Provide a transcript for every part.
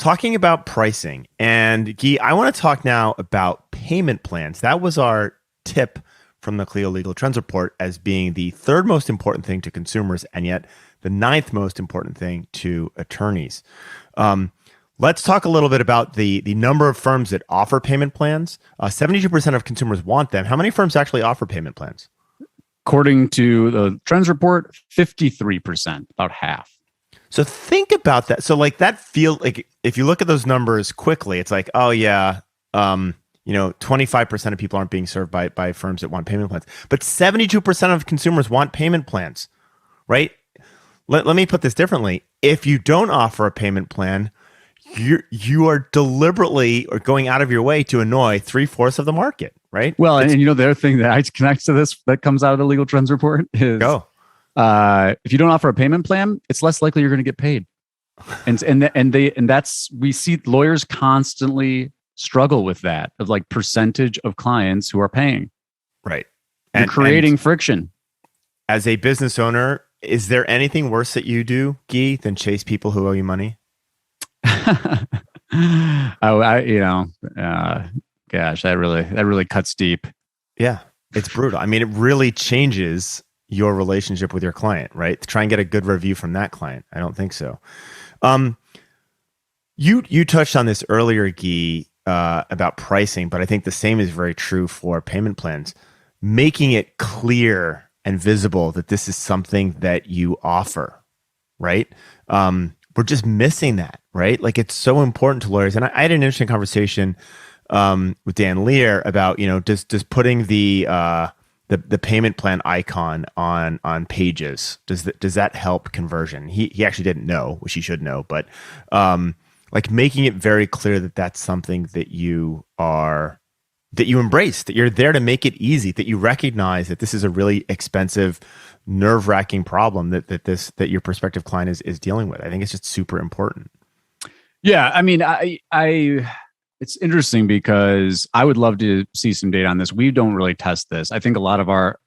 talking about pricing. And Gyi, I want to talk now about payment plans. That was our tip from the Clio Legal Trends Report as being the third most important thing to consumers, and yet the ninth most important thing to attorneys. Let's talk a little bit about the number of firms that offer payment plans. 72% of consumers want them. How many firms actually offer payment plans? According to the Trends Report, 53%, about half. So think about that. So like that feel like if you look at those numbers quickly, it's like, oh yeah, 25% of people aren't being served by firms that want payment plans, but 72% of consumers want payment plans, right? Let me put this differently. If you don't offer a payment plan, you are deliberately or going out of your way to annoy 3/4 of the market, right? Well, and the other thing that I connect to this that comes out of the Legal Trends Report is if you don't offer a payment plan, it's less likely you're going to get paid. And that's, we see lawyers constantly struggle with that of like percentage of clients who are paying. Right. And creating friction. As a business owner, is there anything worse that you do, Gyi, than chase people who owe you money? Gosh, that really cuts deep. Yeah, it's brutal. I mean, it really changes your relationship with your client, right? To try and get a good review from that client. I don't think so. You touched on this earlier, Gyi, about pricing, but I think the same is very true for payment plans. Making it clear and visible that this is something that you offer, right? We're just missing that, right? Like it's so important to lawyers. And I had an interesting conversation with Dan Lear about, does putting the payment plan icon on pages, does that help conversion? He actually didn't know, which he should know, but like making it very clear that that's something that you embrace, that you're there to make it easy, that you recognize that this is a really expensive, nerve-wracking problem that your prospective client is dealing with. I think it's just super important. Yeah, I mean, I it's interesting because I would love to see some data on this. We don't really test this. I think a lot of our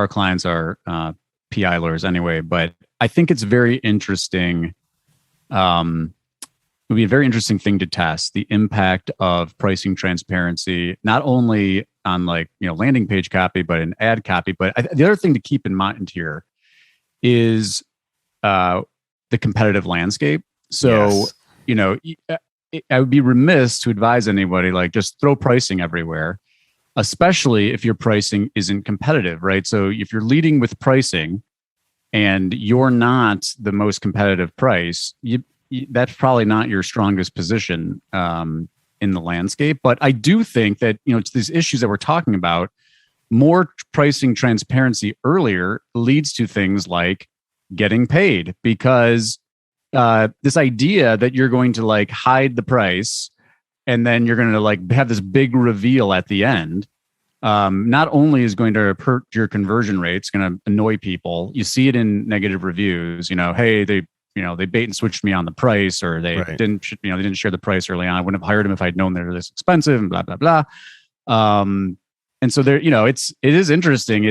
clients are PI lawyers anyway, but I think it's very interesting. It would be a very interesting thing to test the impact of pricing transparency, not only on landing page copy, but in ad copy. But the other thing to keep in mind here is the competitive landscape. So, yes. I would be remiss to advise anybody just throw pricing everywhere, especially if your pricing isn't competitive, right? So if you're leading with pricing and you're not the most competitive price, that's probably not your strongest position in the landscape. But I do think that, it's these issues that we're talking about, more pricing transparency earlier leads to things like getting paid, because this idea that you're going to hide the price and then you're going to have this big reveal at the end, not only is going to hurt your conversion rates, going to annoy people. You see it in negative reviews. Hey, they bait and switched me on the price, or they didn't share the price early on. I wouldn't have hired them if I'd known they were this expensive, and blah blah blah. And so there, it is interesting.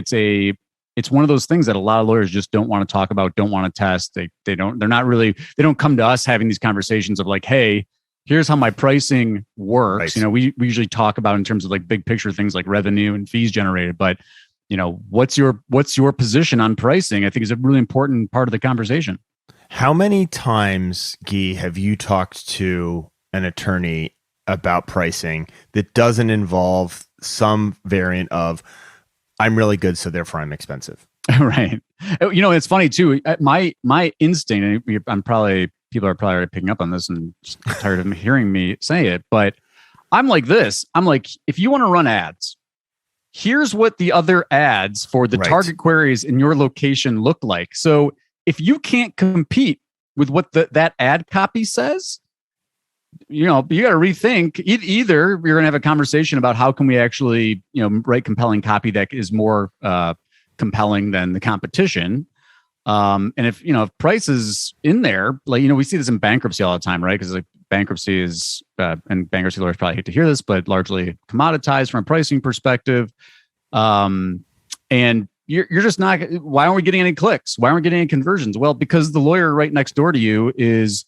It's one of those things that a lot of lawyers just don't want to talk about, don't want to test. They don't come to us having these conversations of hey, here's how my pricing works. Right. We usually talk about in terms of big picture things like revenue and fees generated, but what's your position on pricing? I think is a really important part of the conversation. How many times, Gyi, have you talked to an attorney about pricing that doesn't involve some variant of I'm really good, so therefore I'm expensive? Right. It's funny too. My instinct, and people are probably already picking up on this and just tired of hearing me say it, but I'm like this. I'm like, if you want to run ads, here's what the other ads for the target queries in your location look like. So if you can't compete with what that ad copy says, you got to rethink. Either you're going to have a conversation about how can we actually, write compelling copy that is more compelling than the competition. And if price is in there, we see this in bankruptcy all the time, right? Because bankruptcy is, and bankruptcy lawyers probably hate to hear this, but largely commoditized from a pricing perspective. And you're just not, why aren't we getting any clicks? Why aren't we getting any conversions? Well, because the lawyer right next door to you is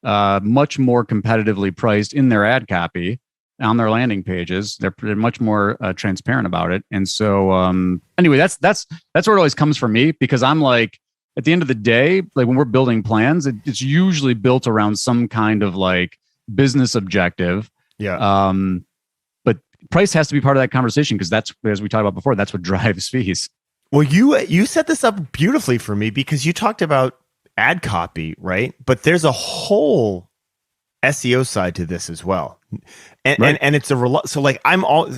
much more competitively priced in their ad copy on their landing pages. They're much more transparent about it. And so anyway, that's where it always comes from me, because I'm like, at the end of the day, like when we're building plans, it's usually built around some kind of like business objective. Yeah. But price has to be part of that conversation, because that's, as we talked about before, that's what drives fees. Well, you set this up beautifully for me, because you talked about ad copy, right? But there's a whole SEO side to this as well. And Right. and it's so like I'm all,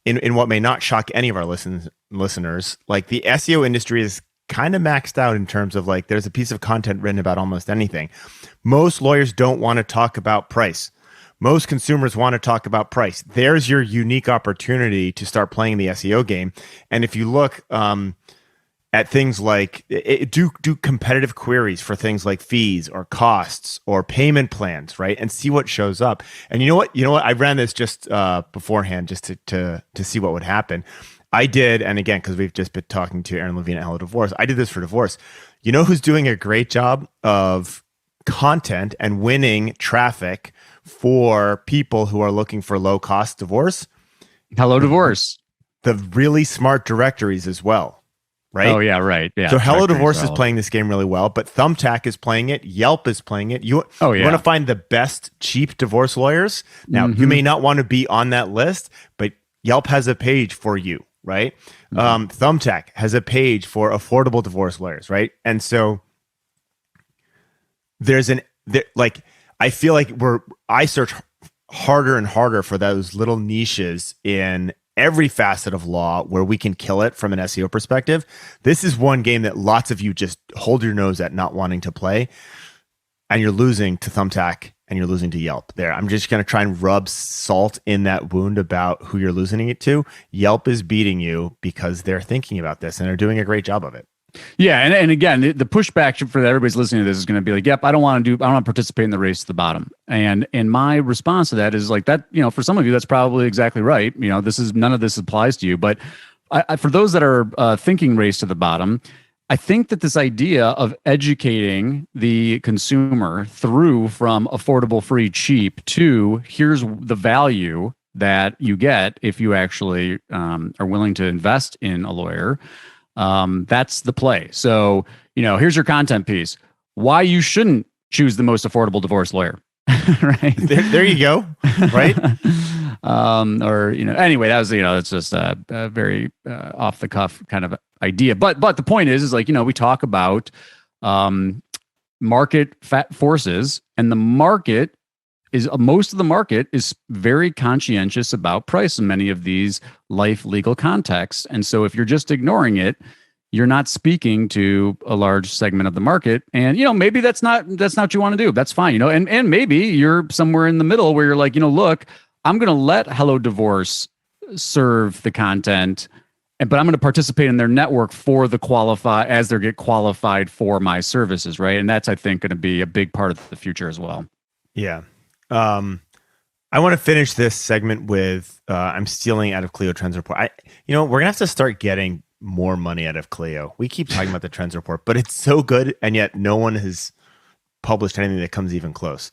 in what may not shock any of our listeners, like the SEO industry is kind of maxed out in terms of like there's a piece of content written about almost anything. Most lawyers don't want to talk about price. Most consumers want to talk about price. There's your unique opportunity to start playing the SEO game. And if you look at things like do competitive queries for things like fees or costs or payment plans, right? And see what shows up. And you know what? I ran this just beforehand just to see what would happen. I did, and again, because we've just been talking to Aaron Levine at Hello Divorce, I did this for divorce. You know who's doing a great job of content and winning traffic for people who are looking for low cost divorce? Hello Divorce. The really smart directories as well, right? Oh yeah, right. Yeah. So Hello Directories Divorce are is all- playing this game really well, but Thumbtack is playing it. Yelp is playing it. You want to find the best cheap divorce lawyers. Now, you may not want to be on that list, but Yelp has a page for you, right? Thumbtack has a page for affordable divorce lawyers, right? And so I feel like I search harder and harder for those little niches in every facet of law where we can kill it from an SEO perspective. This is one game that lots of you just hold your nose at not wanting to play, and you're losing to Thumbtack and you're losing to Yelp there. I'm just going to try and rub salt in that wound about who you're losing it to. Yelp is beating you because they're thinking about this and they're doing a great job of it. Yeah, and again, the pushback for everybody's listening to this is going to be like, "Yep, I don't want to participate in the race to the bottom." And my response to that is like that. For some of you, that's probably exactly right. None of this applies to you, but for those that are thinking race to the bottom, I think that this idea of educating the consumer through from affordable, free, cheap to here's the value that you get if you actually are willing to invest in a lawyer. That's the play. So, here's your content piece. Why you shouldn't choose the most affordable divorce lawyer, right? There you go. Right. Anyway, that was, it's just a very off the cuff kind of idea. But the point is like, we talk about market forces, and the market is most of the market is very conscientious about price in many of these life legal contexts. And so if you're just ignoring it, you're not speaking to a large segment of the market. And, maybe that's not what you want to do. That's fine. And maybe you're somewhere in the middle where you're like, look, I'm going to let Hello Divorce serve the content, but I'm going to participate in their network for as they get qualified for my services. Right. And that's, I think, going to be a big part of the future as well. Yeah. I want to finish this segment with I'm stealing out of Clio Trends Report. We're gonna have to start getting more money out of Clio. We keep talking about the Trends Report, but it's so good, and yet no one has published anything that comes even close.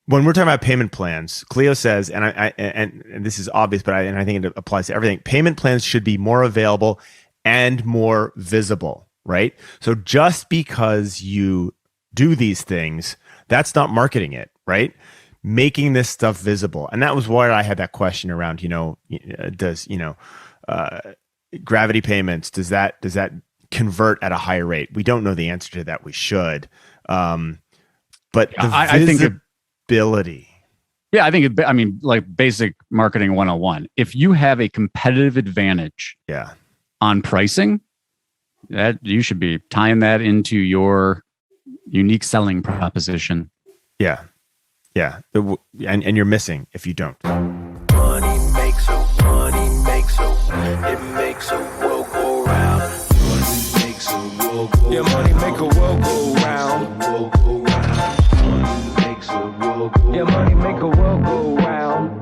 When we're talking about payment plans, Clio says, and this is obvious, but I think it applies to everything. Payment plans should be more available and more visible, right? So just because you do these things, that's not marketing it, right? Making this stuff visible. And that was why I had that question around, does, gravity payments, does that convert at a higher rate? We don't know the answer to that. We should. But I think visibility. Yeah, I think like basic marketing 101. If you have a competitive advantage on pricing, that you should be tying that into your unique selling proposition. Yeah. And you're missing if you don't. Money makes a it makes a world go round. Money makes a world go round. Yeah, money make a world go round. Money makes a world go round. Yeah, money make a world go round.